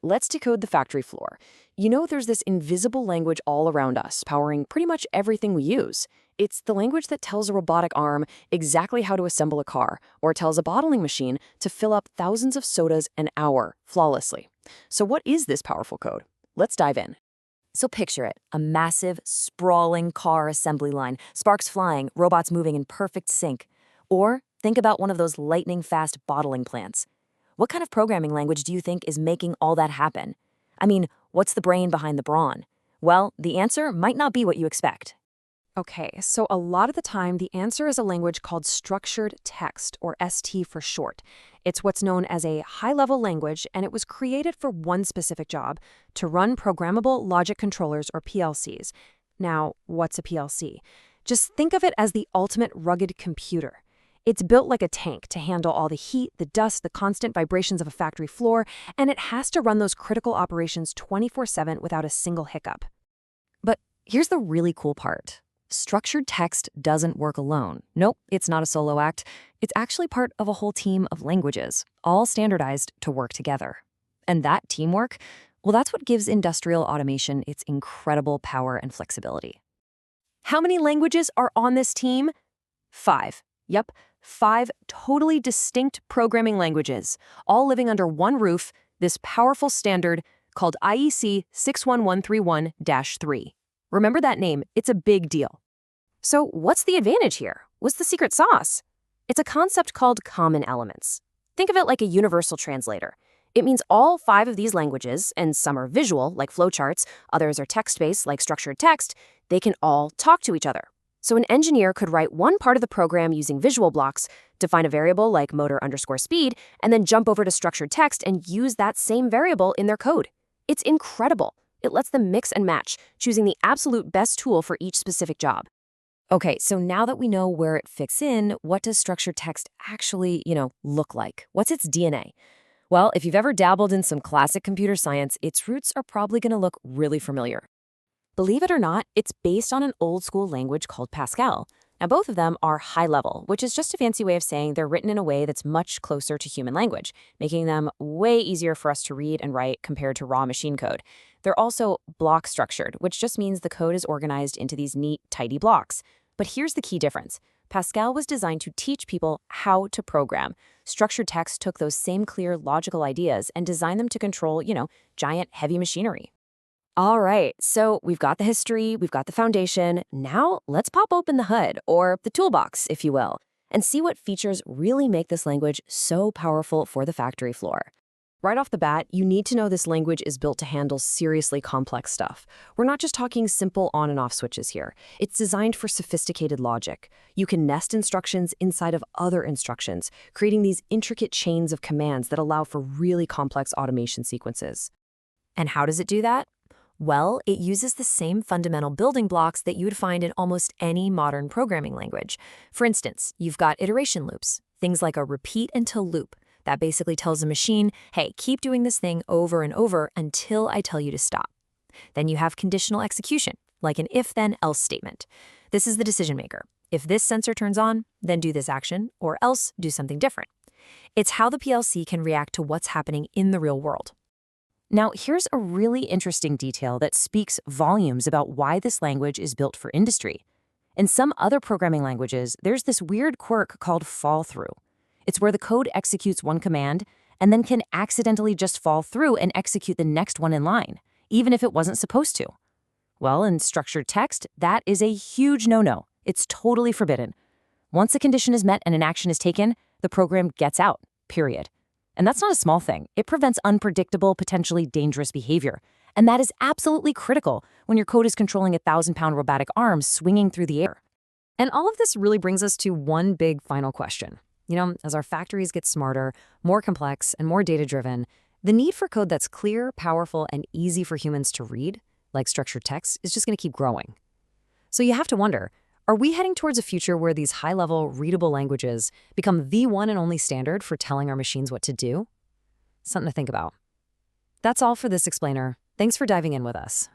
Let's decode the factory floor. You know, there's this invisible language all around us, powering pretty much everything we use. It's the language that tells a robotic arm exactly how to assemble a car, or tells a bottling machine to fill up thousands of sodas an hour flawlessly. So what is this powerful code? Let's dive in. So picture it, a massive, sprawling car assembly line, sparks flying, robots moving in perfect sync. Or think about one of those lightning-fast bottling plants. What kind of programming language do you think is making all that happen? I mean, what's the brain behind the brawn? Well, the answer might not be what you expect. Okay, so a lot of the time, the answer is a language called structured text, or ST for short. It's what's known as a high-level language, and it was created for one specific job, to run programmable logic controllers, or PLCs. Now, what's a PLC? Just think of it as the ultimate rugged computer. It's built like a tank to handle all the heat, the dust, the constant vibrations of a factory floor, and it has to run those critical operations 24/7 without a single hiccup. But here's the really cool part. Structured text doesn't work alone. Nope, it's not a solo act. It's actually part of a whole team of languages, all standardized to work together. And that teamwork, well, that's what gives industrial automation its incredible power and flexibility. How many languages are on this team? 5. Yep, 5 totally distinct programming languages, all living under one roof, this powerful standard called IEC 61131-3. Remember that name, it's a big deal. So what's the advantage here? What's the secret sauce? It's a concept called common elements. Think of it like a universal translator. It means all 5 of these languages, and some are visual, like flowcharts, others are text-based, like structured text, they can all talk to each other. So an engineer could write one part of the program using visual blocks, define a variable like motor_speed, and then jump over to structured text and use that same variable in their code. It's incredible. It lets them mix and match, choosing the absolute best tool for each specific job. Okay, so now that we know where it fits in, what does structured text actually, look like? What's its DNA? Well, if you've ever dabbled in some classic computer science, its roots are probably going to look really familiar. Believe it or not, it's based on an old-school language called Pascal. Now, both of them are high-level, which is just a fancy way of saying they're written in a way that's much closer to human language, making them way easier for us to read and write compared to raw machine code. They're also block-structured, which just means the code is organized into these neat, tidy blocks. But here's the key difference. Pascal was designed to teach people how to program. Structured text took those same clear, logical ideas and designed them to control, giant, heavy machinery. All right, so we've got the history, we've got the foundation. Now let's pop open the hood, or the toolbox, if you will, and see what features really make this language so powerful for the factory floor. Right off the bat, you need to know this language is built to handle seriously complex stuff. We're not just talking simple on and off switches here. It's designed for sophisticated logic. You can nest instructions inside of other instructions, creating these intricate chains of commands that allow for really complex automation sequences. And how does it do that? Well, it uses the same fundamental building blocks that you would find in almost any modern programming language. For instance, you've got iteration loops, things like a repeat until loop. That basically tells the machine, hey, keep doing this thing over and over until I tell you to stop. Then you have conditional execution, like an if-then-else statement. This is the decision maker. If this sensor turns on, then do this action, or else do something different. It's how the PLC can react to what's happening in the real world. Now, here's a really interesting detail that speaks volumes about why this language is built for industry. In some other programming languages, there's this weird quirk called fall-through. It's where the code executes one command and then can accidentally just fall through and execute the next one in line, even if it wasn't supposed to. Well, in structured text, that is a huge no-no. It's totally forbidden. Once a condition is met and an action is taken, the program gets out, period. And that's not a small thing. It prevents unpredictable, potentially dangerous behavior. And that is absolutely critical when your code is controlling 1,000-pound robotic arms swinging through the air. And all of this really brings us to one big final question. As our factories get smarter, more complex, and more data-driven, the need for code that's clear, powerful, and easy for humans to read, like structured text, is just going to keep growing. So you have to wonder, are we heading towards a future where these high-level, readable languages become the one and only standard for telling our machines what to do? Something to think about. That's all for this explainer. Thanks for diving in with us.